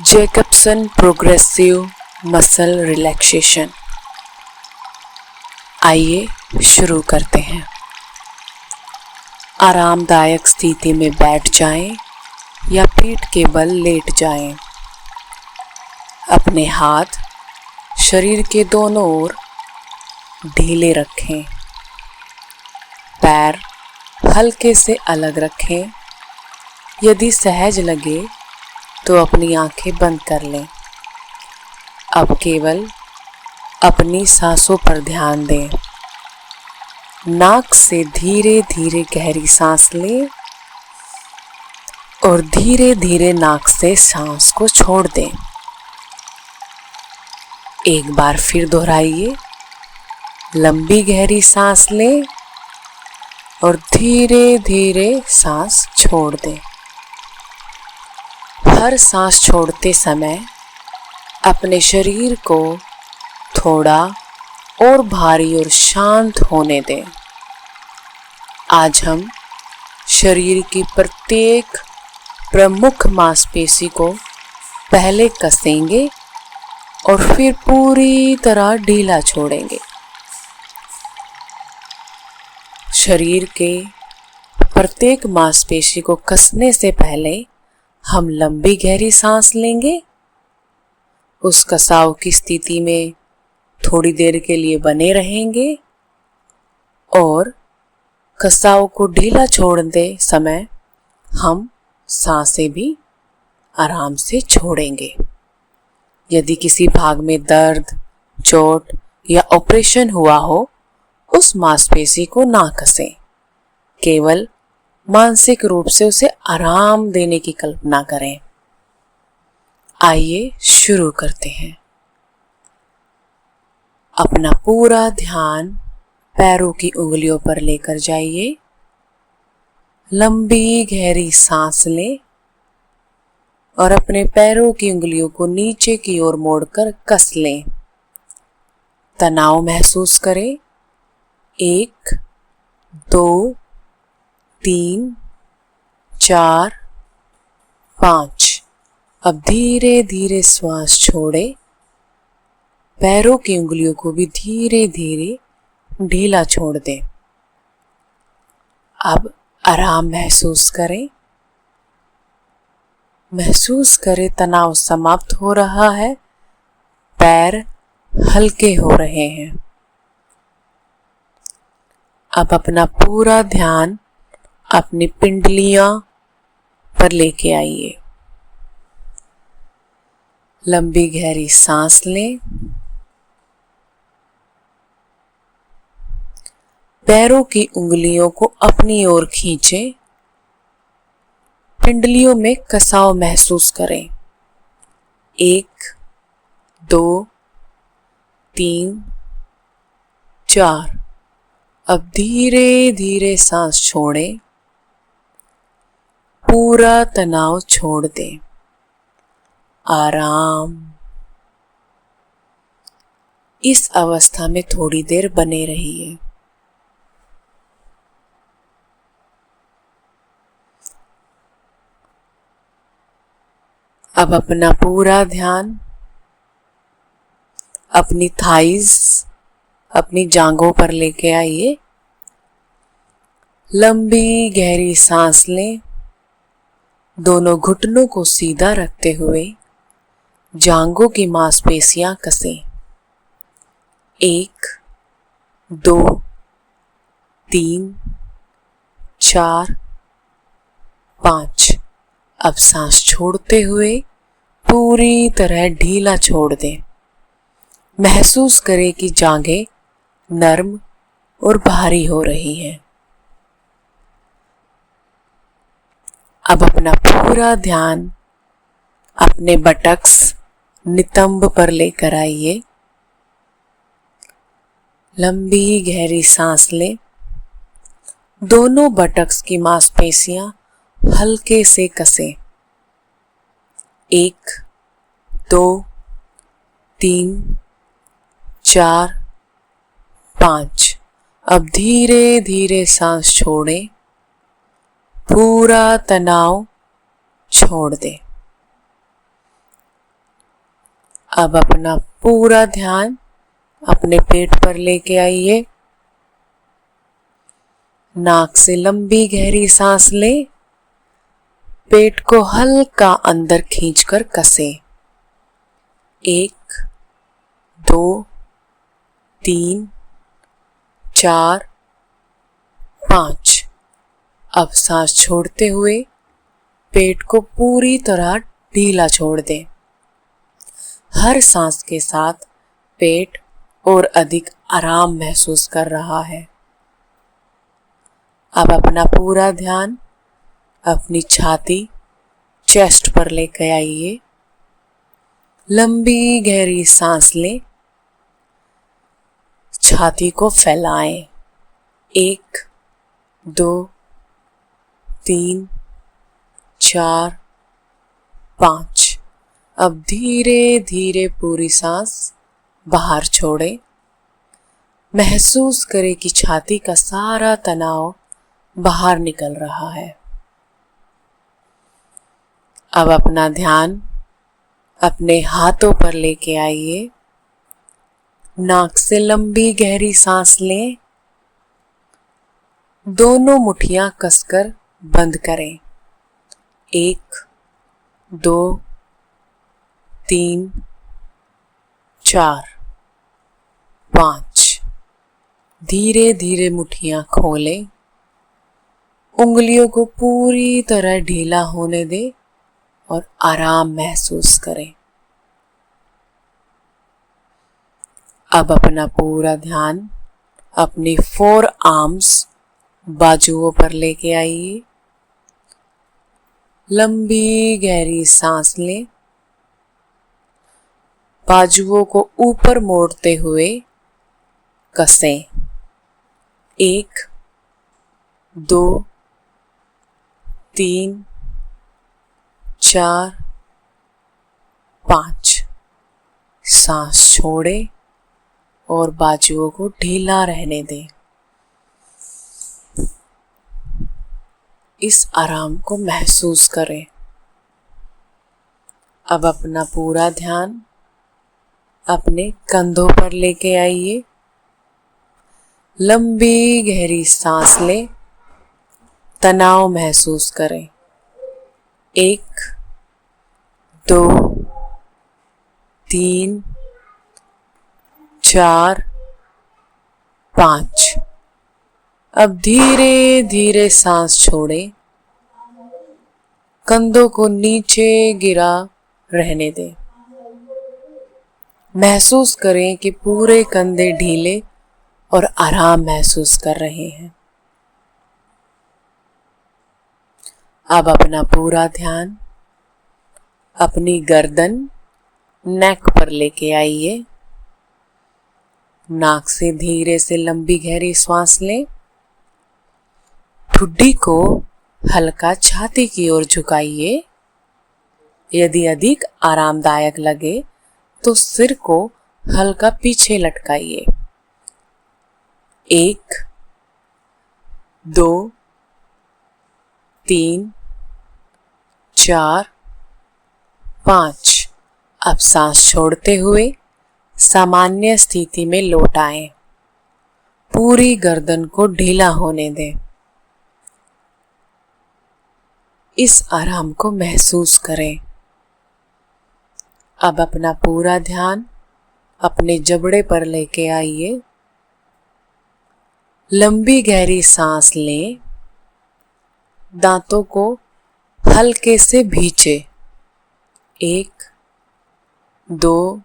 Jacobson progressive muscle relaxation. आइए शुरू करते हैं। आरामदायक स्थिति में बैठ जाएं या पीठ के बल लेट जाएं। अपने हाथ शरीर के दोनों ओर ढीले रखें। पैर हल्के से अलग रखें। यदि सहज लगे तो अपनी आंखें बंद कर लें। अब केवल अपनी सांसों पर ध्यान दें। नाक से धीरे धीरे गहरी सांस लें और धीरे धीरे नाक से सांस को छोड़ दें। एक बार फिर दोहराइए। लंबी गहरी सांस लें और धीरे धीरे सांस छोड़ दें। हर सांस छोड़ते समय अपने शरीर को थोड़ा और भारी और शांत होने दें। आज हम शरीर की प्रत्येक प्रमुख मांसपेशी को पहले कसेंगे और फिर पूरी तरह ढीला छोड़ेंगे। शरीर के प्रत्येक मांसपेशी को कसने से पहले हम लंबी गहरी सांस लेंगे। उस कसाव की स्थिति में थोड़ी देर के लिए बने रहेंगे और कसाव को ढीला छोड़ते समय हम सांसें भी आराम से छोड़ेंगे। यदि किसी भाग में दर्द, चोट या ऑपरेशन हुआ हो, उस मांसपेशी को ना कसें। केवल मानसिक रूप से उसे आराम देने की कल्पना करें। आइए शुरू करते हैं। अपना पूरा ध्यान पैरों की उंगलियों पर लेकर जाइए। लंबी गहरी सांस लें और अपने पैरों की उंगलियों को नीचे की ओर मोड़कर कस लें। तनाव महसूस करें। 1, 2, 3, 4, 5। अब धीरे धीरे श्वास छोड़े। पैरों की उंगलियों को भी धीरे धीरे ढीला छोड़ दें। अब आराम महसूस करें। महसूस करें तनाव समाप्त हो रहा है। पैर हल्के हो रहे हैं। अब अपना पूरा ध्यान अपनी पिंडलियां पर लेके आइए। लंबी गहरी सांस लें। पैरों की उंगलियों को अपनी ओर खींचें। पिंडलियों में कसाव महसूस करें। 1, 2, 3, 4। अब धीरे धीरे सांस छोड़ें। पूरा तनाव छोड़ दें। आराम। इस अवस्था में थोड़ी देर बने रहिए। अब अपना पूरा ध्यान अपनी थाइज, अपनी जांघों पर लेके आइए। लंबी गहरी सांस लें। दोनों घुटनों को सीधा रखते हुए जांघों की मांसपेशियां कसें। 1, 2, 3, 4, 5। अब सांस छोड़ते हुए पूरी तरह ढीला छोड़ दें। महसूस करें कि जांघें नर्म और भारी हो रही हैं। अब अपना पूरा ध्यान अपने बटक्स, नितंब पर लेकर आइए। लंबी गहरी सांस लें। दोनों बटक्स की मांसपेशियां हल्के से कसें। 1, 2, 3, 4, 5। अब धीरे धीरे सांस छोड़ें। पूरा तनाव छोड़ दें। अब अपना पूरा ध्यान अपने पेट पर लेके आइए। नाक से लंबी गहरी सांस लें। पेट को हल्का अंदर खींचकर कसें। 1, 2, 3, 4, 5। अब सांस छोड़ते हुए पेट को पूरी तरह ढीला छोड़ दें। हर सांस के साथ पेट और अधिक आराम महसूस कर रहा है। अब अपना पूरा ध्यान अपनी छाती, चेस्ट पर लेकर आइए। लंबी गहरी सांस लें। छाती को फैलाएं। 1, 2, 3, 4, 5। अब धीरे धीरे पूरी सांस बाहर छोड़ें। महसूस करें कि छाती का सारा तनाव बाहर निकल रहा है। अब अपना ध्यान अपने हाथों पर लेके आइए। नाक से लंबी गहरी सांस लें। दोनों मुट्ठियां कसकर बंद करें। 1, 2, 3, 4, 5। धीरे धीरे मुट्ठियां खोलें। उंगलियों को पूरी तरह ढीला होने दें और आराम महसूस करें। अब अपना पूरा ध्यान अपनी 4 आर्म्स बाजुओं पर लेके आइए। लंबी गहरी सांस लें। बाजुओं को ऊपर मोड़ते हुए कसें। 1, 2, 3, 4, 5। सांस छोड़ें और बाजुओं को ढीला रहने दें। इस आराम को महसूस करें। अब अपना पूरा ध्यान अपने कंधों पर लेके आइए। लंबी गहरी सांस लें। तनाव महसूस करें। 1, 2, 3, 4, 5। अब धीरे धीरे सांस छोड़ें। कंधों को नीचे गिरा रहने दें। महसूस करें कि पूरे कंधे ढीले और आराम महसूस कर रहे हैं। अब अपना पूरा ध्यान अपनी गर्दन, नेक पर लेके आइए। नाक से धीरे से लंबी गहरी सांस लें। ठुड्डी को हल्का छाती की ओर झुकाइए। यदि अधिक आरामदायक लगे तो सिर को हल्का पीछे लटकाइए। 1, 2, 3, 4, 5। अब सांस छोड़ते हुए सामान्य स्थिति में लौट आएं। पूरी गर्दन को ढीला होने दें। इस आराम को महसूस करें। अब अपना पूरा ध्यान अपने जबड़े पर लेके आइए। लंबी गहरी सांस लें। दांतों को हल्के से भींचे। 1, 2,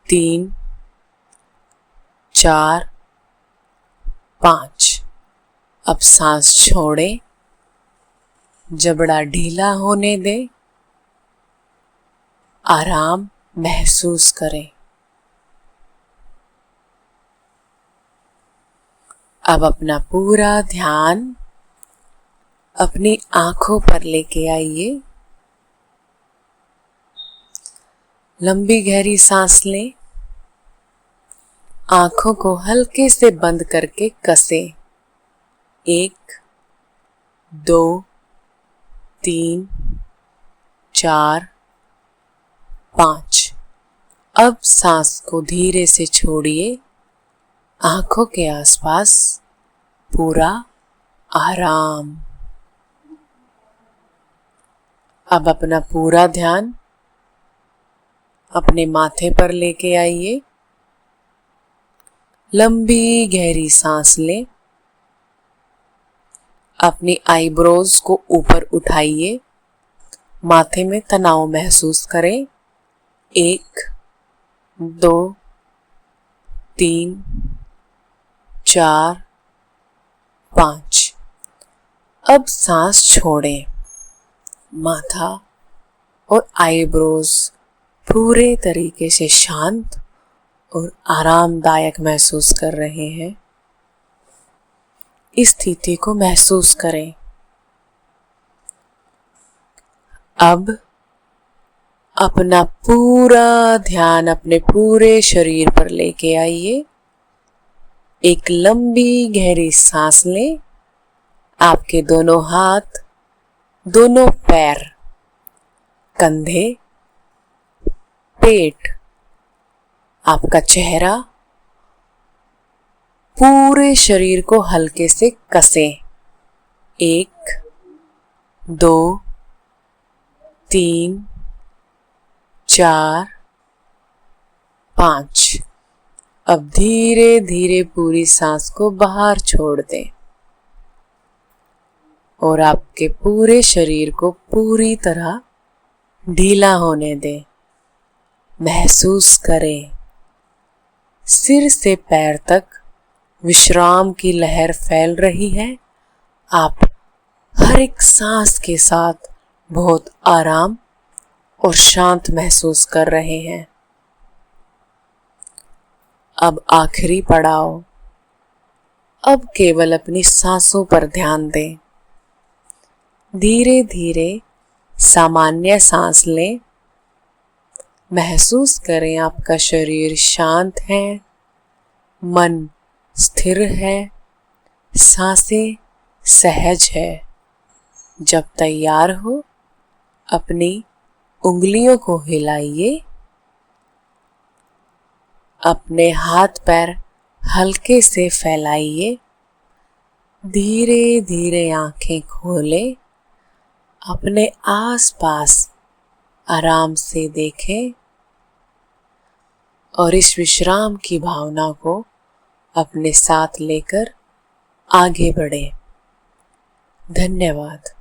3, 4, 5। अब सांस छोड़ें। जबड़ा ढीला होने दें। आराम महसूस करें। अब अपना पूरा ध्यान अपनी आंखों पर लेके आइए। लंबी गहरी सांस लें। आंखों को हल्के से बंद करके कसें। 1, 2, 3, 4, 5। अब सांस को धीरे से छोड़िए। आंखों के आसपास पूरा आराम। अब अपना पूरा ध्यान अपने माथे पर लेके आइए। लंबी गहरी सांस लें। अपनी आईब्रोज को ऊपर उठाइए। माथे में तनाव महसूस करें। 1 2 3 4 5। अब सांस छोड़ें। माथा और आईब्रोज पूरे तरीके से शांत और आरामदायक महसूस कर रहे हैं। इस स्थिति को महसूस करें। अब अपना पूरा ध्यान अपने पूरे शरीर पर लेके आइए। एक लंबी गहरी सांस लें। आपके दोनों हाथ, दोनों पैर, कंधे, पेट, आपका चेहरा, पूरे शरीर को हल्के से कसें। 1 2 3 4 5। अब धीरे धीरे पूरी सांस को बाहर छोड़ दें और आपके पूरे शरीर को पूरी तरह ढीला होने दें। महसूस करें सिर से पैर तक विश्राम की लहर फैल रही है। आप हर एक सांस के साथ बहुत आराम और शांत महसूस कर रहे हैं। अब आखिरी पड़ाव। अब केवल अपनी सांसों पर ध्यान दें। धीरे धीरे सामान्य सांस लें। महसूस करें आपका शरीर शांत है, मन स्थिर है, सांसें सहज है। जब तैयार हो, अपनी उंगलियों को हिलाइए। अपने हाथ पैर हल्के से फैलाइए। धीरे धीरे आंखें खोलें। अपने आसपास आराम से देखें और इस विश्राम की भावना को अपने साथ लेकर आगे बढ़ें। धन्यवाद।